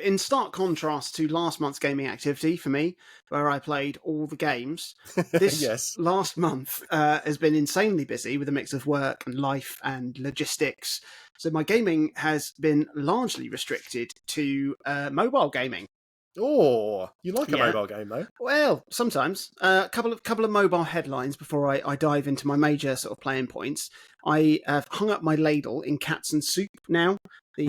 In stark contrast to last month's gaming activity for me, where I played all the games, this Yes. last month has been insanely busy with a mix of work and life and logistics. So my gaming has been largely restricted to mobile gaming. Oh, you like a Yeah. mobile game, though? Well, sometimes. A couple of mobile headlines before I dive into my major sort of playing points. I have hung up my ladle in Cats and Soup now, the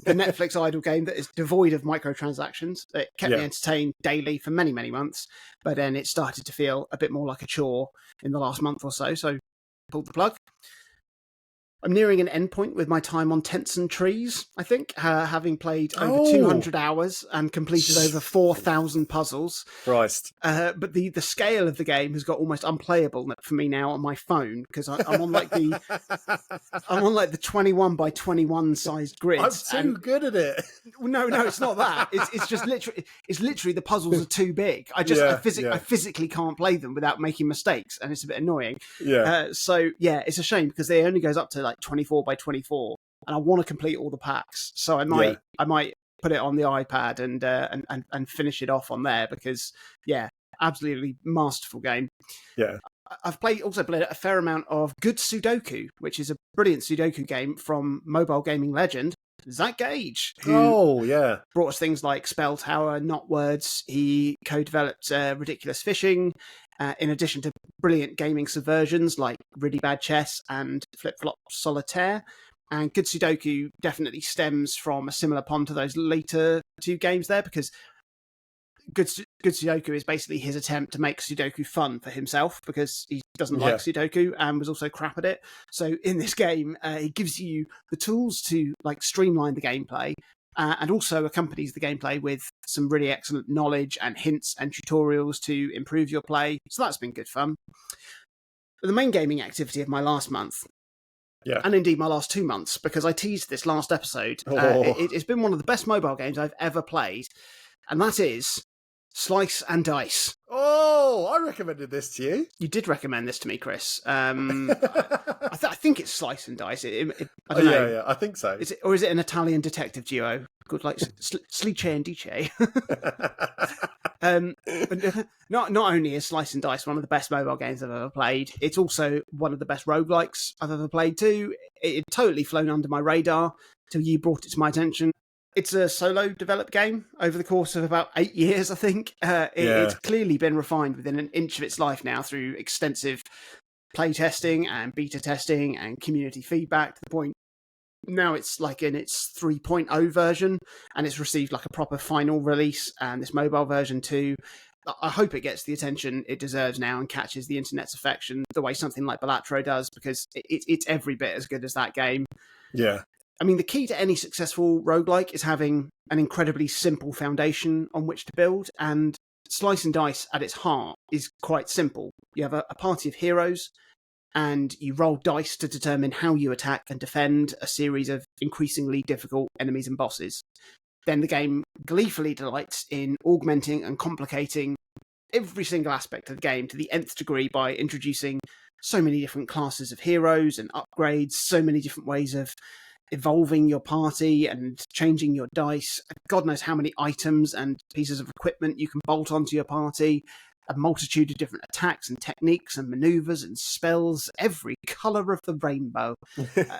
Netflix idle game that is devoid of microtransactions. It kept me Yeah. entertained daily for many, many months, but then it started to feel a bit more like a chore in the last month or so pulled the plug. I'm nearing an endpoint with my time on Tents and Trees, I think, having played over 200 hours and completed over 4,000 puzzles. Christ. But the scale of the game has got almost unplayable for me now on my phone because I'm on like the 21 by 21 sized grids. I'm too good at it. No, it's not that. It's just literally the puzzles are too big. I physically can't play them without making mistakes, and it's a bit annoying. Yeah. So yeah, it's a shame because it only goes up to like 24 by 24, and I want to complete all the packs. So I might put it on the iPad and finish it off on there because absolutely masterful game. Yeah. I've also played a fair amount of Good Sudoku, which is a brilliant Sudoku game from mobile gaming legend Zach Gage, who brought us things like Spell Tower, Not Words. He co-developed Ridiculous Fishing, in addition to brilliant gaming subversions like Really Bad Chess and Flip Flop Solitaire. And Good Sudoku definitely stems from a similar pond to those later two games there, because Good Sudoku is basically his attempt to make Sudoku fun for himself because he doesn't like Sudoku and was also crap at it. So in this game, he gives you the tools to like streamline the gameplay and also accompanies the gameplay with some really excellent knowledge and hints and tutorials to improve your play. So that's been good fun. But the main gaming activity of my last month, and indeed my last 2 months, because I teased this last episode, it's been one of the best mobile games I've ever played, and that is Slice and Dice. Oh, I recommended this to you. You did recommend this to me, Chris. I think it's Slice and Dice. I don't know. Yeah, I think so. Is it an Italian detective duo called like Slice and Dice? Not only is Slice and Dice one of the best mobile games I've ever played, it's also one of the best roguelikes I've ever played too. It had totally flown under my radar till you brought it to my attention. It's a solo developed game over the course of about 8 years, I think. It's clearly been refined within an inch of its life now through extensive play testing and beta testing and community feedback, to the point now it's like in its 3.0 version, and it's received like a proper final release, and this mobile version too. I hope it gets the attention it deserves now and catches the internet's affection the way something like Balatro does, because it's every bit as good as that game. Yeah. I mean, the key to any successful roguelike is having an incredibly simple foundation on which to build, and Slice and Dice at its heart is quite simple. You have a party of heroes, and you roll dice to determine how you attack and defend a series of increasingly difficult enemies and bosses. Then the game gleefully delights in augmenting and complicating every single aspect of the game to the nth degree by introducing so many different classes of heroes and upgrades, so many different ways of evolving your party and changing your dice. God knows how many items and pieces of equipment you can bolt onto your party. A multitude of different attacks and techniques and maneuvers and spells, every colour of the rainbow.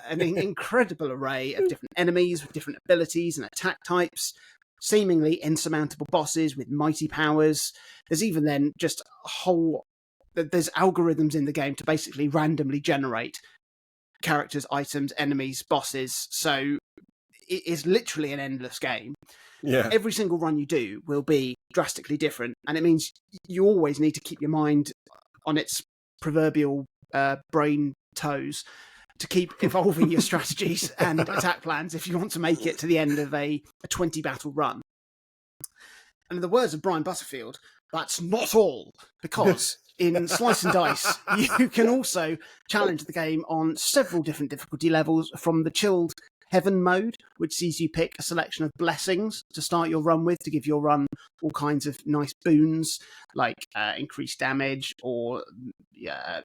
An incredible array of different enemies with different abilities and attack types, seemingly insurmountable bosses with mighty powers. There's even then just there's algorithms in the game to basically randomly generate characters, items, enemies, bosses. So it is literally an endless game. Yeah. Every single run you do will be drastically different, and it means you always need to keep your mind on its proverbial brain toes to keep evolving your strategies and attack plans if you want to make it to the end of a 20 battle run. And in the words of Brian Butterfield, that's not all, because in Slice and Dice, you can also challenge the game on several different difficulty levels, from the chilled Heaven mode, which sees you pick a selection of blessings to start your run with, to give your run all kinds of nice boons, like increased damage, or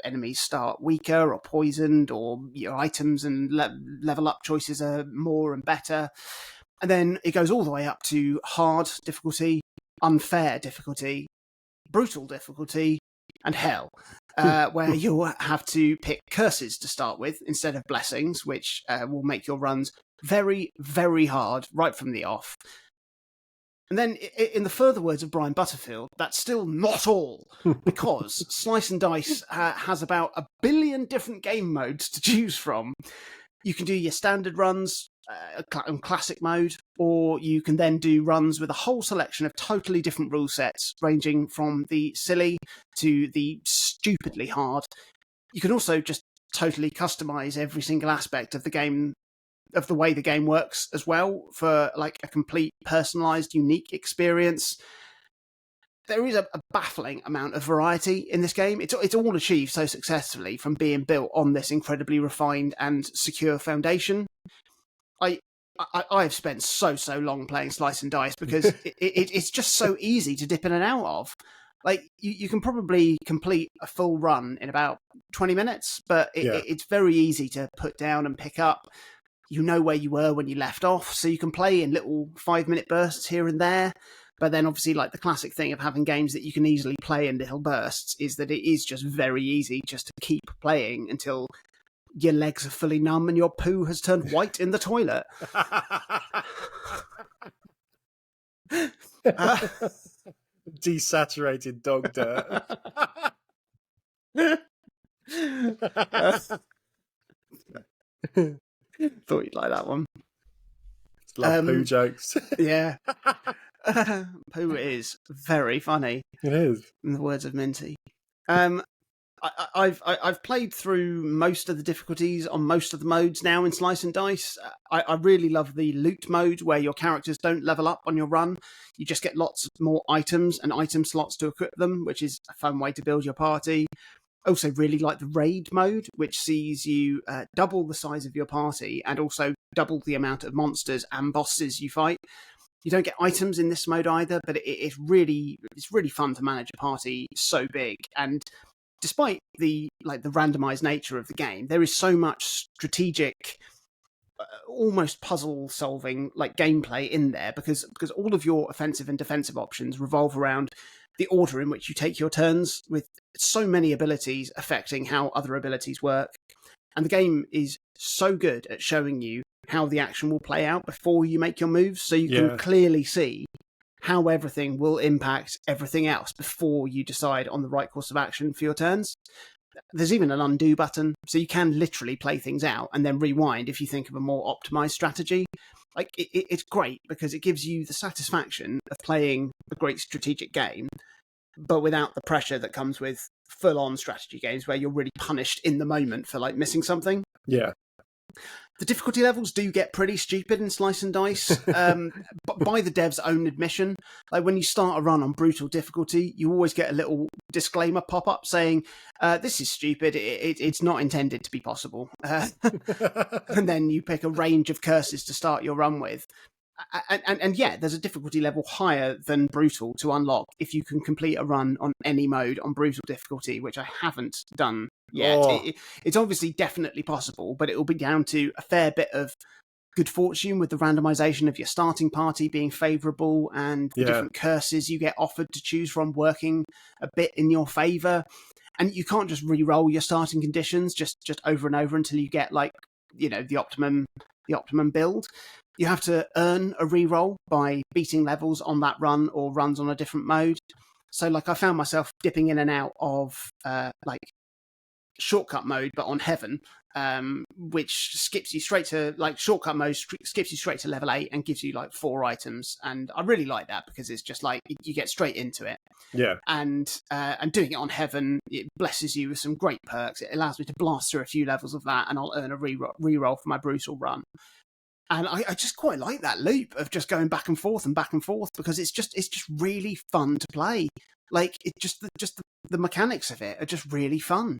enemies start weaker or poisoned, or your items and level up choices are more and better. And then it goes all the way up to hard difficulty, unfair difficulty, brutal difficulty, and hell, where you'll have to pick curses to start with instead of blessings, which will make your runs very, very hard right from the off. And then, in the further words of Brian Butterfield, that's still not all, because Slice and Dice has about 1 billion different game modes to choose from. You can do your standard runs on classic mode, or you can then do runs with a whole selection of totally different rule sets, ranging from the silly to the stupidly hard. You can also just totally customize every single aspect of the game, of the way the game works as well, for like a complete personalized, unique experience. There is a baffling amount of variety in this game. It's all achieved so successfully from being built on this incredibly refined and secure foundation. I've spent so long playing Slice and Dice because it's just so easy to dip in and out of. Like, you can probably complete a full run in about 20 minutes, but it's very easy to put down and pick up. You know where you were when you left off, so you can play in little 5-minute bursts here and there. But then obviously, like, the classic thing of having games that you can easily play in little bursts is that it is just very easy just to keep playing until your legs are fully numb and your poo has turned white in the toilet. Desaturated dog dirt. Thought you'd like that one. Love poo jokes. Yeah. Poo is very funny. It is. In the words of Minty. I've played through most of the difficulties on most of the modes now in Slice and Dice. I really love the loot mode, where your characters don't level up on your run. You just get lots more items and item slots to equip them, which is a fun way to build your party. Also really like the raid mode, which sees you double the size of your party and also double the amount of monsters and bosses you fight. You don't get items in this mode either, but it's really fun to manage a party so big. And despite the randomized nature of the game, there is so much strategic, almost puzzle solving gameplay in there, because all of your offensive and defensive options revolve around the order in which you take your turns, with so many abilities affecting how other abilities work. And the game is so good at showing you how the action will play out before you make your moves, so you can clearly see how everything will impact everything else before you decide on the right course of action for your turns. There's even an undo button, so you can literally play things out and then rewind if you think of a more optimized strategy. It's great because it gives you the satisfaction of playing a great strategic game, but without the pressure that comes with full-on strategy games where you're really punished in the moment for missing something. Yeah. The difficulty levels do get pretty stupid in Slice and Dice, by the dev's own admission. Like, when you start a run on brutal difficulty, you always get a little disclaimer pop up saying, "This is stupid. It's not intended to be possible." And then you pick a range of curses to start your run with. And yeah, there's a difficulty level higher than brutal to unlock if you can complete a run on any mode on brutal difficulty, which I haven't done yet. It's obviously definitely possible, but it will be down to a fair bit of good fortune with the randomization of your starting party being favourable and the different curses you get offered to choose from working a bit in your favour. And you can't just re-roll your starting conditions just over and over until you get the optimum build. You have to earn a re-roll by beating levels on that run or runs on a different mode. So I found myself dipping in and out of shortcut mode, but on Heaven, which skips you straight to shortcut mode skips you straight to level 8 and gives you 4 items. And I really like that because it's just you get straight into it. Yeah. And doing it on Heaven, it blesses you with some great perks. It allows me to blast through a few levels of that, and I'll earn a re-roll for my brutal run. And I just quite like that loop of just going back and forth because it's just really fun to play. The mechanics of it are just really fun.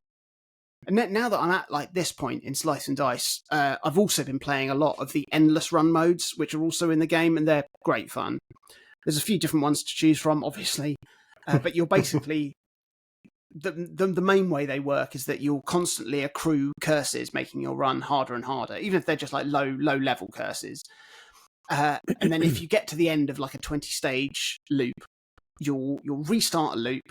And now that I'm at this point in Slice and Dice, I've also been playing a lot of the endless run modes, which are also in the game, and they're great fun. There's a few different ones to choose from, obviously, but you're basically the main way they work is that you'll constantly accrue curses, making your run harder and harder, even if they're just low level curses. And then if you get to the end of like a 20-stage loop, you'll restart a loop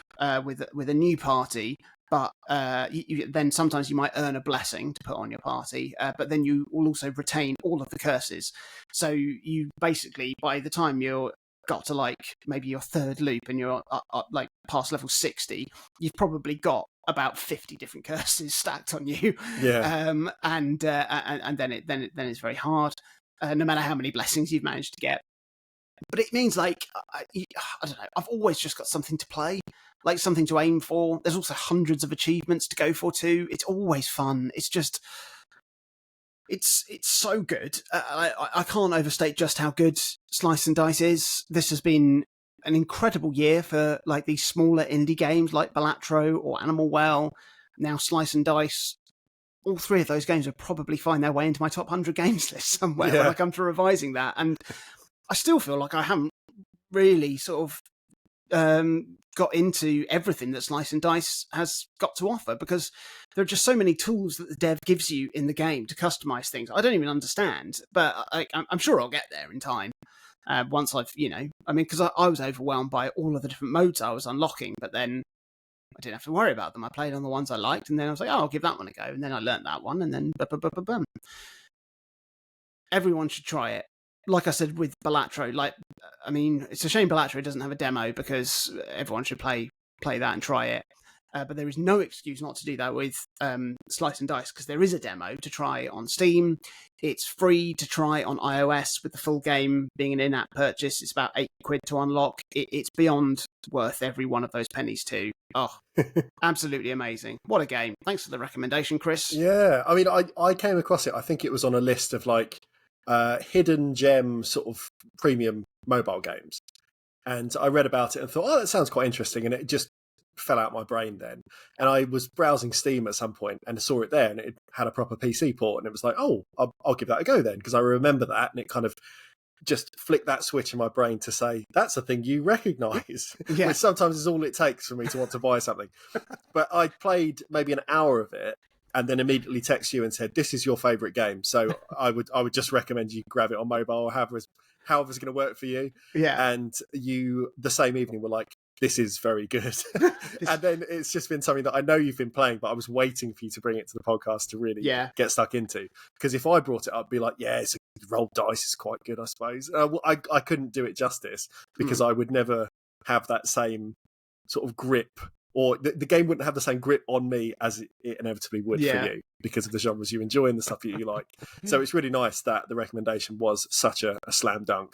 with a new party. But then sometimes you might earn a blessing to put on your party, but then you will also retain all of the curses. So you basically, by the time you're got to like maybe your third loop and you're like past level 60, you've probably got about 50 different curses stacked on you. Yeah. And then it's very hard, no matter how many blessings you've managed to get. But it means like I don't know. I've always just got something to play, like something to aim for. There's also hundreds of achievements to go for too. It's always fun. It's just, it's so good. I can't overstate just how good Slice and Dice is. This has been an incredible year for like these smaller indie games like Balatro or Animal Well. Now Slice and Dice. All three of those games will probably find their way into my top 100 games list somewhere when I come to revising that. And I still feel like I haven't really sort of got into everything that Slice and Dice has got to offer, because there are just so many tools that the dev gives you in the game to customize things. I don't even understand, but I'm sure I'll get there in time. Once I've, because I was overwhelmed by all of the different modes I was unlocking, but then I didn't have to worry about them. I played on the ones I liked, and then I was like, oh, I'll give that one a go. And then I learned that one, and then boom. Everyone should try it. Like I said with Balatro, it's a shame Balatro doesn't have a demo, because everyone should play that and try it. But there is no excuse not to do that with Slice and Dice, because there is a demo to try on Steam. It's free to try on iOS, with the full game being an in-app purchase. It's about £8 to unlock. It's beyond worth every one of those pennies too. Oh, absolutely amazing. What a game. Thanks for the recommendation, Chris. Yeah, I mean, I came across it. I think it was on a list of like hidden gem sort of premium mobile games. And I read about it and thought, oh, that sounds quite interesting. And it just fell out my brain then. And I was browsing Steam at some point and saw it there, and it had a proper PC port. And it was like, oh, I'll give that a go then, because I remember that. And it kind of just flicked that switch in my brain to say, that's a thing you recognise, Yeah. which sometimes is all it takes for me to want to buy something. But I played maybe an hour of it, and then immediately text you and said, this is your favourite game. So I would just recommend you grab it on mobile, or however it's going to work for you. Yeah. And you, the same evening, were like, this is very good. And then it's just been something that I know you've been playing, but I was waiting for you to bring it to the podcast to really get stuck into. Because if I brought it up, I'd be like, yeah, it's a rolled dice is quite good, I suppose. I couldn't do it justice, because I would never have that same sort of grip, or the game wouldn't have the same grip on me as it inevitably would for you, because of the genres you enjoy and the stuff that you like. So it's really nice that the recommendation was such a slam dunk,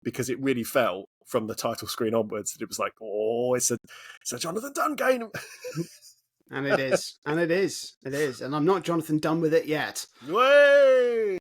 because it really felt from the title screen onwards that it was like, oh, it's a Jonathan Dunn game. And it is. And I'm not Jonathan Dunn with it yet. Way!